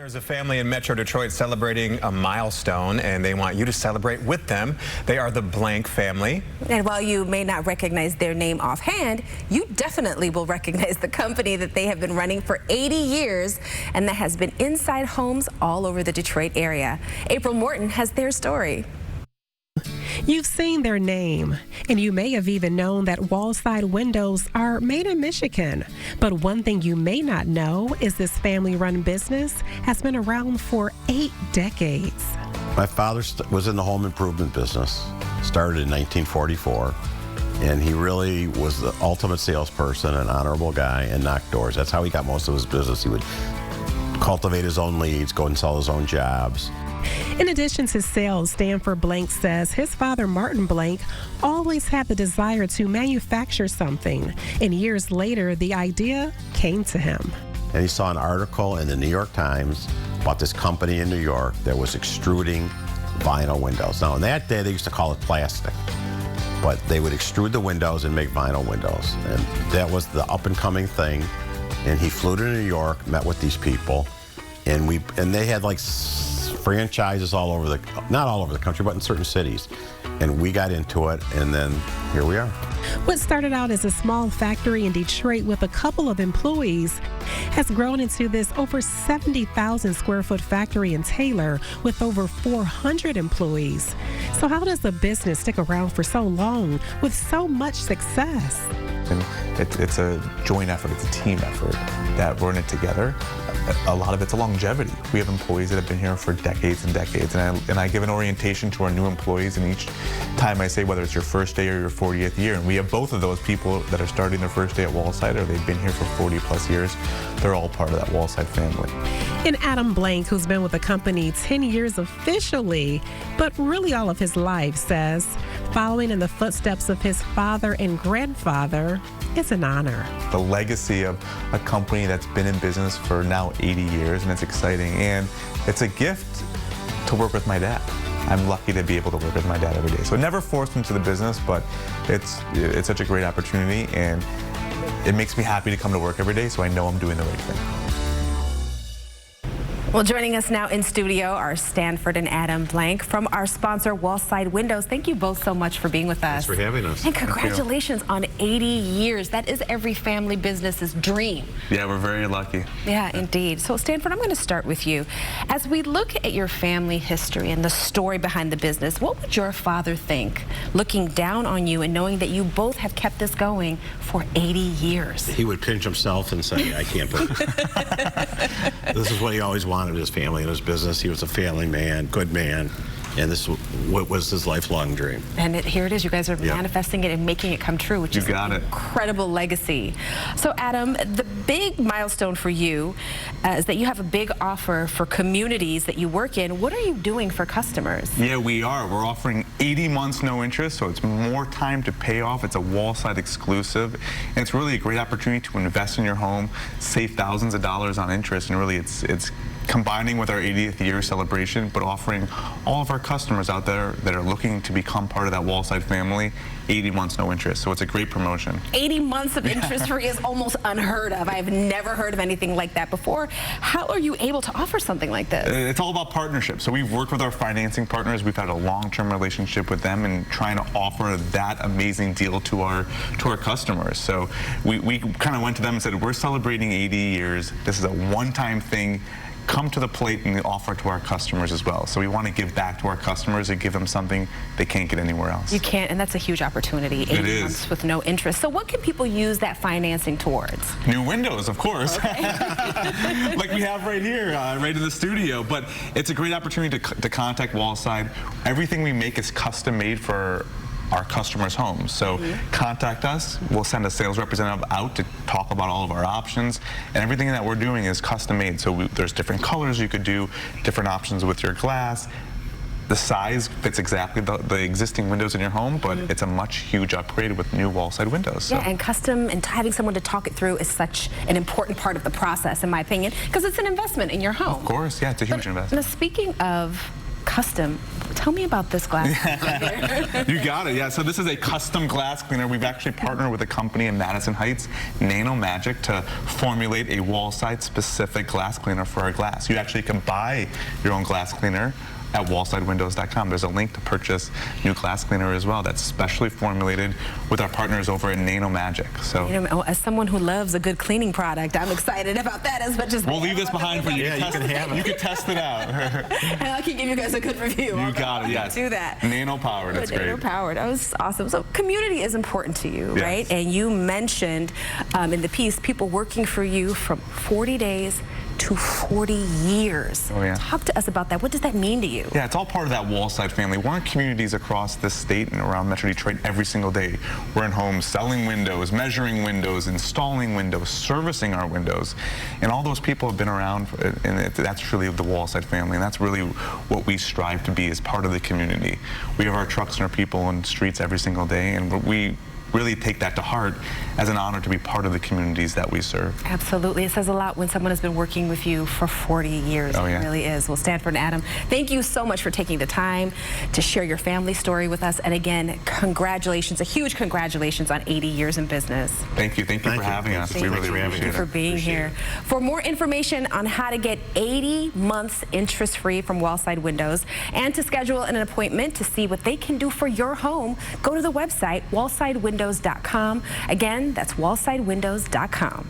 There's a family in Metro Detroit celebrating a milestone, and they want you to celebrate with them. They are the Blanck family. And while you may not recognize their name offhand, you definitely will recognize the company that they have been running for 80 years and that has been inside homes all over the Detroit area. April Morton has their story. You've seen their name, and you may have even known that Wallside Windows are made in Michigan. But one thing you may not know is this family-run business has been around for 8 decades. My father was in the home improvement business, started in 1944, and he really was the ultimate salesperson, an honorable guy, and knocked doors. That's how he got most of his business. He would cultivate his own leads, go and sell his own jobs. In addition to sales, Stanford Blanck says his father, Martin Blanck, always had the desire to manufacture something. And years later, the idea came to him. And he saw an article in the New York Times about this company in New York that was extruding vinyl windows. Now, in that day, they used to call it plastic. But they would extrude the windows and make vinyl windows. And that was the up-and-coming thing. And he flew to New York, met with these people, and they had like franchises all over not all over the country, but in certain cities. And we got into it, and then here we are. What started out as a small factory in Detroit with a couple of employees has grown into this over 70,000 square foot factory in Taylor with over 400 employees. So how does a business stick around for so long with so much success? And it's a joint effort, it's a team effort that we're in it together. A lot of it's a longevity. We have employees that have been here for decades and decades, and I give an orientation to our new employees, and each time I say whether it's your first day or your 40th year, and we have both of those people that are starting their first day at Wallside or they've been here for 40 plus years. They're all part of that Wallside family. And Adam Blanck, who's been with the company 10 years officially, but really all of his life, says following in the footsteps of his father and grandfather is an honor. The legacy of a company that's been in business for now 80 years, and it's exciting, and it's a gift to work with my dad. I'm lucky to be able to work with my dad every day. So it never forced into the business, but it's such a great opportunity, and it makes me happy to come to work every day, so I know I'm doing the right thing. Well, joining us now in studio are Stanford and Adam Blanck from our sponsor, Wallside Windows. Thank you both so much for being with us. Thanks for having us. And congratulations on 80 years. That is every family business's dream. Yeah, we're very lucky. Yeah, indeed. So, Stanford, I'm going to start with you. As we look at your family history and the story behind the business, what would your father think, looking down on you and knowing that you both have kept this going for 80 years? He would pinch himself and say, I can't believe it. This is what he always wanted, his family and his business. He was a family man, good man, and this was his lifelong dream. And here it is. You guys are manifesting it and making it come true, which is an incredible legacy. So, Adam, the big milestone for you is that you have a big offer for communities that you work in. What are you doing for customers? Yeah, we are. We're offering 80 months no interest, so it's more time to pay off. It's a Wallside exclusive, and it's really a great opportunity to invest in your home, save thousands of dollars on interest, and really it's combining with our 80th year celebration, but offering all of our customers out there that are looking to become part of that Wallside family 80 months no interest. So it's a great promotion. 80 months of interest free is almost unheard of. I've never heard of anything like that before. How are you able to offer something like this? It's all about partnership. So we've worked with our financing partners. We've had a long-term relationship with them and trying to offer that amazing deal to our customers. So we kind of went to them and said, we're celebrating 80 years. This is a one-time thing. Come to the plate and offer to our customers as well. So we want to give back to our customers and give them something they can't get anywhere else. You can't, and that's a huge opportunity. 80 months with no interest. So what can people use that financing towards? New windows, of course. Okay. Like we have right here, right in the studio. But it's a great opportunity to contact Wallside. Everything we make is custom made for our customers' homes. So contact us. We'll send a sales representative out to talk about all of our options, and everything that we're doing is custom made. So there's different colors you could do, different options with your glass. The size fits exactly the existing windows in your home, but it's a much huge upgrade with new Wallside windows. So. Yeah, and custom and having someone to talk it through is such an important part of the process, in my opinion, because it's an investment in your home. Of course, yeah, it's a huge investment. Now, speaking of custom, Tell me about this glass. You got it. Yeah. So this is a custom glass cleaner. We've actually partnered with a company in Madison Heights, Nano Magic, to formulate a Wallside specific glass cleaner for our glass. You actually can buy your own glass cleaner at wallsidewindows.com. There's a link to purchase new glass cleaner as well that's specially formulated with our partners over at Nano Magic. So, as someone who loves a good cleaning product, I'm excited about that as much as we'll leave this behind for you. Yeah, you can have it. You can test it out. And I can give you guys a good review. You got it. Yes. Do that. Nano powered. That's great. Nano powered. That was awesome. So community is important to you, yes. right? And you mentioned in the piece people working for you from 40 days to 40 years. Oh, yeah. Talk to us about that. What does that mean to you? Yeah, it's all part of that Wallside family. We're in communities across the state and around Metro Detroit every single day. We're in homes selling windows, measuring windows, installing windows, servicing our windows. And all those people have been around, and that's truly the Wallside family. And that's really what we strive to be as part of the community. We have our trucks and our people on the streets every single day, and we really take that to heart as an honor to be part of the communities that we serve. Absolutely. It says a lot when someone has been working with you for 40 years. Oh, yeah. It really is. Well, Stanford and Adam, thank you so much for taking the time to share your family story with us. And again, congratulations, a huge congratulations on 80 years in business. Thank you. Thank you for having us. We really appreciate it. Thank you for being here. For more information on how to get 80 months interest-free from Wallside Windows and to schedule an appointment to see what they can do for your home, go to the website, wallsidewindows.com. Again, that's wallsidewindows.com.